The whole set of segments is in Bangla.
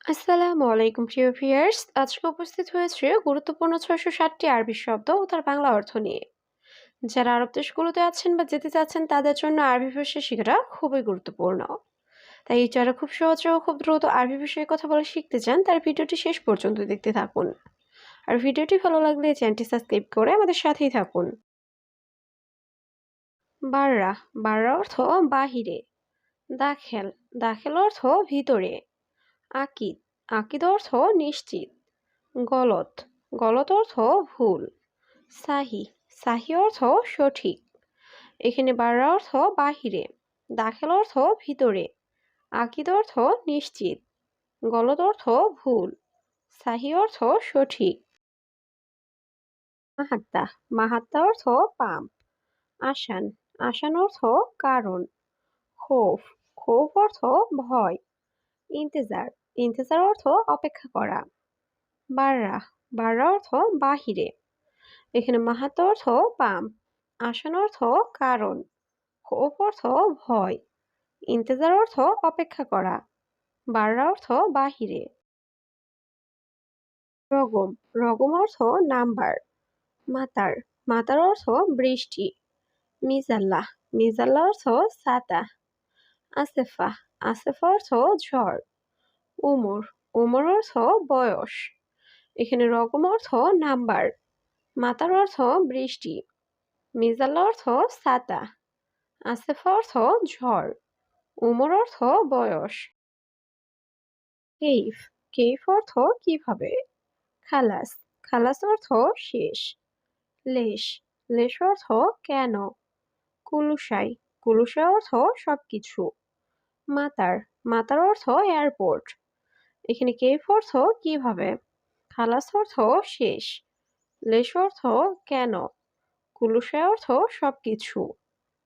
আসসালামু আলাইকুম প্রিয় ভিউয়ার্স, আজকে উপস্থিত হয়েছে গুরুত্বপূর্ণ ৬৬০টি আরবি শব্দ ও তার বাংলা অর্থ নিয়ে। যারা আরব দেশগুলোতে আছেন বা যেতে চাচ্ছেন তাদের জন্য আরবি ভাষা শেখাটা খুবই গুরুত্বপূর্ণ। তাই যারা খুব সহজে ও খুব দ্রুত আরবি ভাষায় কথা বলে শিখতে চান তার ভিডিওটি শেষ পর্যন্ত দেখতে থাকুন। আর ভিডিওটি ভালো লাগলে চ্যানেলটি সাবস্ক্রাইব করে আমাদের সাথেই থাকুন। বাররা, বাররা অর্থ বাহিরে। দাখেল, দাখেল অর্থ ভিতরে। আকিদ, আকিদ অর্থ নিশ্চিত। গলত, গলত অর্থ ভুল। সাহি, সাহি অর্থ সঠিক। এখানে বাররা অর্থ বাহিরে, দাখিল অর্থ ভিতরে, আকিদ অর্থ নিশ্চিত, গলত অর্থ ভুল, সাহি অর্থ সঠিক। মাহাত্তা, মাহাত্তা অর্থ পাম্প। আসান, আসান অর্থ কারণ। খৌফ, খৌফ অর্থ ভয়। ইন্তেজার, ইন্তেজার অর্থ অপেক্ষা করা। বাররা, বাররা অর্থ বাহিরে। এখানে মাহাত্ম অর্থ পাম্প, আসান অর্থ কারণ, খৌফ অর্থ ভয়, ইন্তেজার অর্থ অপেক্ষা করা, বাররা অর্থ বাহিরে। রগম, রগম অর্থ নাম্বার। মাতার, মাতার অর্থ বৃষ্টি। মিজাল্লাহ, মিজাল্লাহ অর্থ ছাতা। আসেফা, আসেফা অর্থ ঝড়। উমর, উমর অর্থ বয়স। এখানে রগম অর্থ নাম্বার, মাতার অর্থ বৃষ্টি, মিজাল্লাহ অর্থ ছাতা, আসেফা অর্থ ঝড়, উমর অর্থ বয়স। কেইফ, কেইফ অর্থ কিভাবে। খালাস, খালাস অর্থ শেষ। লেশ, লেশ অর্থ কেন। কুলুসাই, কুলুসাই অর্থ সবকিছু। মাতার, মাতার অর্থ এয়ারপোর্ট। এখানে কেইফ অর্থ কিভাবে, খালাস অর্থ শেষ, লেশ অর্থ কেন, কুলুসাই অর্থ সবকিছু,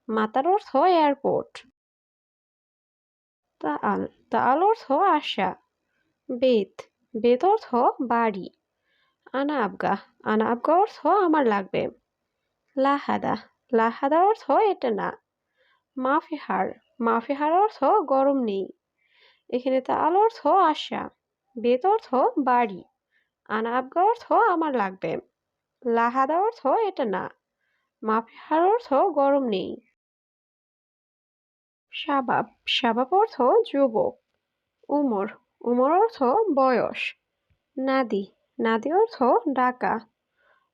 মাতার অর্থ এয়ারপোর্ট। তাআল, তাআল অর্থ আশা। বেত, বেত অর্থ বাড়ি। আনা আবগা, আনা আবগা অর্থ আমার লাগবে। লাহাদা, লাহাদা অর্থ এটা না। মাফিহার, মাফিহার অর্থ গরম নেই। এখানে তাআল অর্থ আশা, বেত অর্থ বাড়ি, আনা আবগা অর্থ আমার লাগবে, লাহাদা অর্থ এটা না, মাফিহার অর্থ গরম নেই। শাবাব, শাবাব অর্থ যুবক। উমর, উমর অর্থ বয়স। নাদি, নাদি অর্থ ডাকা।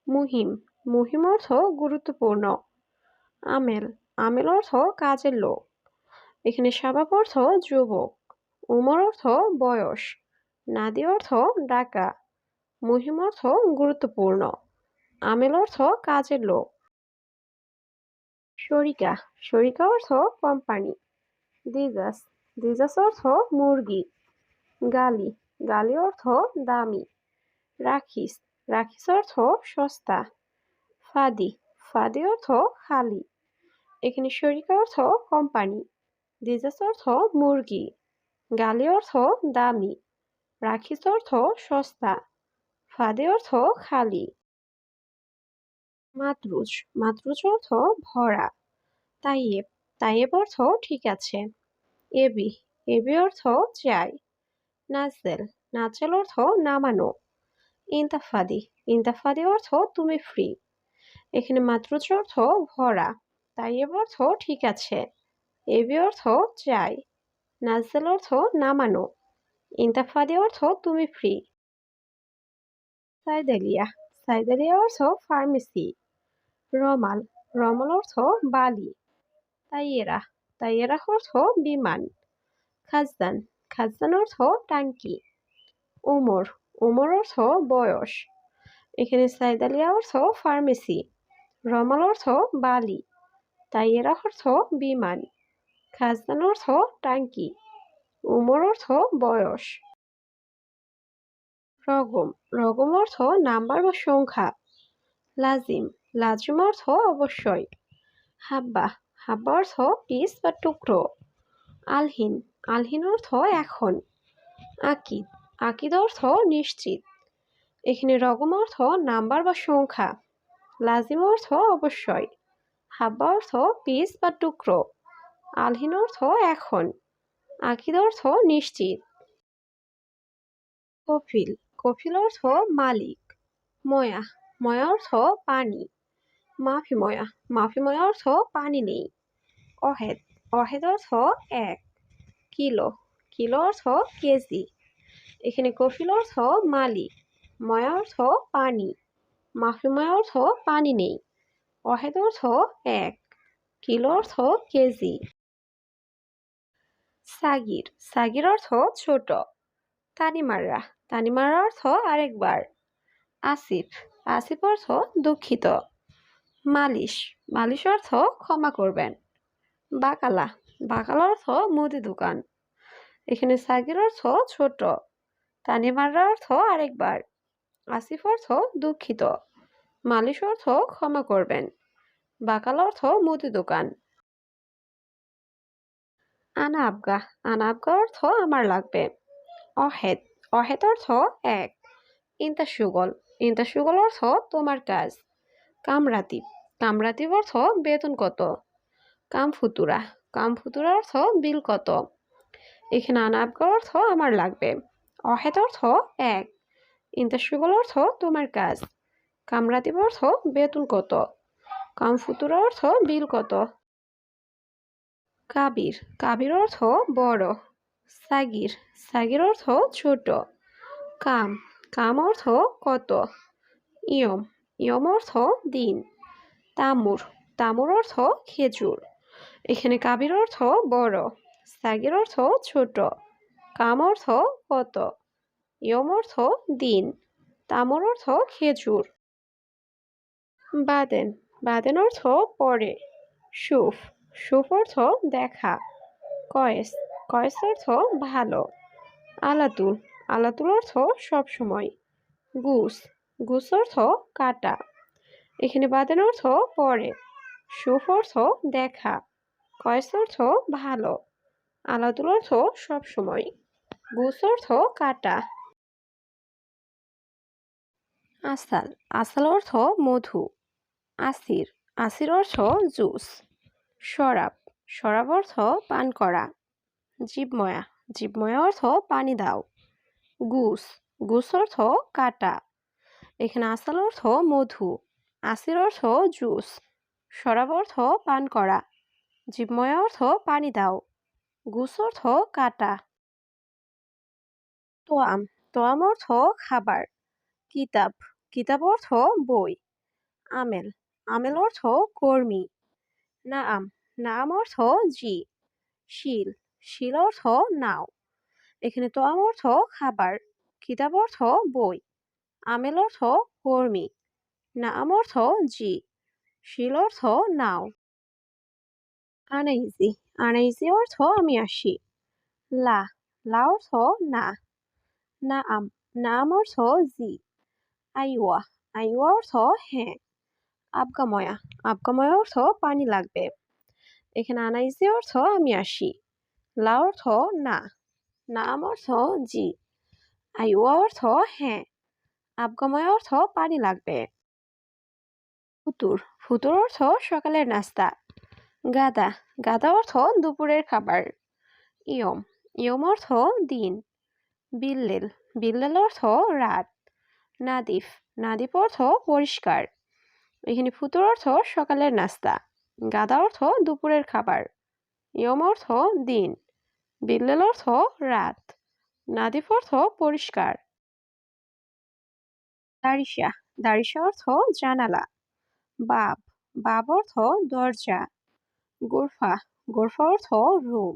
মুহিম, মুহিম অর্থ গুরুত্বপূর্ণ। আমেল, আমেল অর্থ কাজের লোক। এখানে শাবাব অর্থ যুবক, উমর অর্থ বয়স, নাদি অর্থ ডাকা, মুহিম অর্থ গুরুত্বপূর্ণ, আমেল অর্থ কাজের লোক। শরিকা, শরিকা অর্থ কোম্পানি। দিজাস, দিজাস অর্থ মুরগি। গালি, গালি অর্থ দামি। রাখিস, রাখিস অর্থ সস্তা। ফাদি, ফাদি অর্থ খালি। এখানে শরিকা অর্থ কোম্পানি, দিজাস অর্থ মুরগি, গালি অর্থ দামি, রাখিস অর্থ সস্তা, ফাদি অর্থ খালি। মাতরুজ, মাতরুজ অর্থ ভরা। তাইয়েব, তাইয়েব অর্থ ঠিক আছে। এবি, এবি অর্থ চাই। নাজেল, নাজেল অর্থ নামানো। ইন্তাফাদি, ইন্তাফাদি অর্থ তুমি ফ্রি। এখানে মাতরুজ অর্থ ভরা, তাইয়েব অর্থ ঠিক আছে, এবি অর্থ চাই, নাজেল অর্থ নামানো, ইন্তাফাদি অর্থ তুমি ফ্রি। সাইদালিয়া, সাইদালিয়া অর্থ ফার্মেসি। রমাল, রমাল অর্থ বালি। তাইয়েরা, তাইয়েরা অর্থ বিমান। খাজদান, খাজদান অর্থ টাঙ্কি। উমর, উমর অর্থ বয়স। এখানে সাইদালিয়া অর্থ ফার্মেসি, রমাল অর্থ বালি, তাইয়েরা অর্থ বিমান, খাজদান অর্থ টাঙ্কি, উমর অর্থ বয়স। রগম, রগম অর্থ নাম্বার বা সংখ্যা। লাজিম, লাজিম অর্থ অবশ্যই। হাব্বা, হাব্বা অর্থ পিস বা টুকরো। আলহিন, আলহিন অর্থ এখন। আকিদ, আকিদ অর্থ নিশ্চিত। এখানে রগম অর্থ নাম্বার বা সংখ্যা, লাজিম অর্থ অবশ্যই, হাব্বা অর্থ পিস বা টুকরো, আলহিন অর্থ এখন, আকিদ অর্থ নিশ্চিত। কফিল, কফিল অর্থ মালিক। ময়া, ময়া অর্থ পানি। মাফি ময়া, মাফি ময়া অর্থ পানি নেই। অহেদ, অহেদ অর্থ এক। কিলো, কিলো অর্থ কেজি। এখানে কফিল অর্থ মালিক, ময়া অর্থ পানি, মাফি ময়া অর্থ পানি নেই, অহেদ অর্থ এক, কিলো অর্থ কেজি। সাগির, সাগির অর্থ ছোট। তানিমাররা, তানিমাররা অর্থ আরেকবার। আসিফ, আসিফ অর্থ দুঃখিত। মালিশ, মালিশ অর্থ ক্ষমা করবেন। বাকালা, বাকালা অর্থ মুদি দোকান। এখানে সাগির অর্থ ছোট, তানিমাররা অর্থ আরেকবার, আসিফ অর্থ দুঃখিত, মালিশ অর্থ ক্ষমা করবেন, বাকালা অর্থ মুদি দোকান। আনা আবগা, আনা আবগা অর্থ আমার লাগবে। অহেদ, অহেদ অর্থ এক। ইন্তা সুগল, ইন্তা সুগল অর্থ তোমার কাজ। কামরাতিব, কামরাতিব অর্থ বেতন কত। কাম ফুতুরা, কাম ফুতুরা অর্থ বিল কত। এখানে আনা আবগা অর্থ আমার লাগবে। অহেদ অর্থ এক। ইন্তা সুগল অর্থ তোমার কাজ। কামরাতিব অর্থ বেতন কত। কাম ফুতুরা অর্থ বিল কত। কাবির, কাবির অর্থ বড়। সাগির, সাগির অর্থ ছোট। কাম, কাম অর্থ কত। ইয়ম, ইয়ম অর্থ দিন। তামুর, তামুর অর্থ খেজুর। এখানে কাবির অর্থ বড়, সাগির অর্থ ছোট, কাম অর্থ কত, ইয়ম অর্থ দিন, তামুর অর্থ খেজুর। বাদেন, বাদেন অর্থ পরে। সুফ, সুফ অর্থ দেখা। কয়েস, কয়েস অর্থ ভালো। আলাতুল, আলাতুল অর্থ সবসময়। গুস, গুস অর্থ কাটা। এখানে বাদেন অর্থ পরে, সুফ অর্থ দেখা, কয়েস অর্থ ভালো, আলাতুল অর্থ সবসময়, গুস অর্থ কাটা। আসাল, আসাল অর্থ মধু। আসির, আসির অর্থ জুস। শরাব, শরাব অর্থ পান করা। জীবময়া, জীবময়া অর্থ পানি দাও। গুস, গুস অর্থ কাটা। এখানে আসাল অর্থ মধু, আসির অর্থ জুস, শরাব অর্থ পান করা, জীবময়া অর্থ পানি দাও, গুস অর্থ কাটা। তোয়াম, তোয়াম অর্থ খাবার। কিতাব, কিতাব অর্থ বই। আমেল, আমেল অর্থ কর্মী। নাআম, নাআম অর্থ জি। শিল, শিল অর্থ নাও। এখানে তোয়াম অর্থ খাবার, কিতাব অর্থ বই, আমেল অর্থ কর্মী, নাআম অর্থ জি, শিল অর্থ নাও। আনাইজি, আনাইজি অর্থ আমি আসি। লা, লা অর্থ না। নাআম, নাআম অর্থ জি। আইওয়া, আইওয়া অর্থ হ্যাঁ। আবগাময়া, আবগাময়া অর্থ পানি লাগবে। এখানে আনাইজি অর্থ আমি আসি। লা অর্থ না। নাম অর্থ জি। আইওয়া অর্থ হ্যাঁ। আবগাময়া অর্থ পানি লাগবে। ফুতুর, ফুতুর অর্থ সকালের নাস্তা। গাদা, গাদা অর্থ দুপুরের খাবার। ইয়ম, ইয়ম অর্থ দিন। বিল্লেল, বিল্লেল অর্থ রাত। নাদিফ, নাদিফ অর্থ পরিষ্কার। এখানে ফুতুর অর্থ সকালের নাস্তা, গাদা অর্থ দুপুরের খাবার, ইয়ম অর্থ দিন, বিল্লেল অর্থ রাত, নাদিফ অর্থ পরিষ্কার। দারিসা, দারিসা অর্থ জানালা। বাব, বাব অর্থ দরজা। গোরফা, গোরফা অর্থ রুম।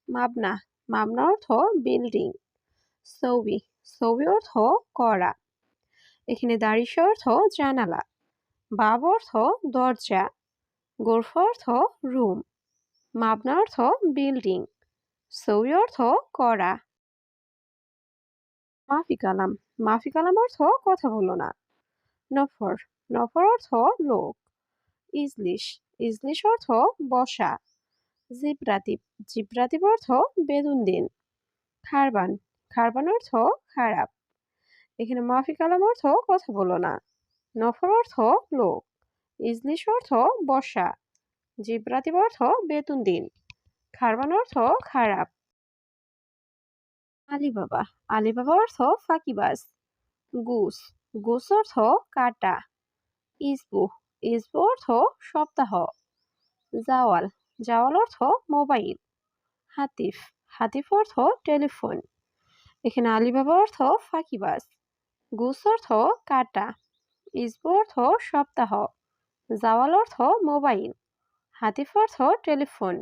মাবনা, মাবনা অর্থ বিল্ডিং। সৌবি, সৌবি অর্থ করা। এখানে দারিসা অর্থ জানালা, বাব অর্থ দরজা, গোরফা অর্থ রুম, মাবনা অর্থ বিল্ডিং, সৌবি অর্থ করা। মাফি কালাম, মাফি কালাম অর্থ কথা বলো না। নফর, নফর অর্থ লোক। ইজলিশ, ইজলিশ অর্থ বসা। জিব্রাতিব, জিব্রাতিব অর্থ বেদুন দিন। খারবান, খারবান অর্থ খারাপ। এখানে মাফি কালাম অর্থ কথা বলো না। নফর অর্থ লোক। ইজলিশ অর্থ বসা। জিব্রাতিব অর্থ বেতন দিন। খারবান অর্থ খারাপ। আলিবাবা, আলিবাবা অর্থ ফাঁকিবাজ। গুস, গুস অর্থ কাটা। ইসবু, ইসবু অর্থ সপ্তাহ। জাওয়াল, জাওয়াল অর্থ মোবাইল। হাতিফ, হাতিফ অর্থ টেলিফোন। এখানে আলিবাবা অর্থ ফাঁকিবাজ, গুস অর্থ কাটা, ইসবু অর্থ সপ্তাহ, জাওয়াল অর্থ মোবাইল, হাতিফ অর্থ টেলিফোন।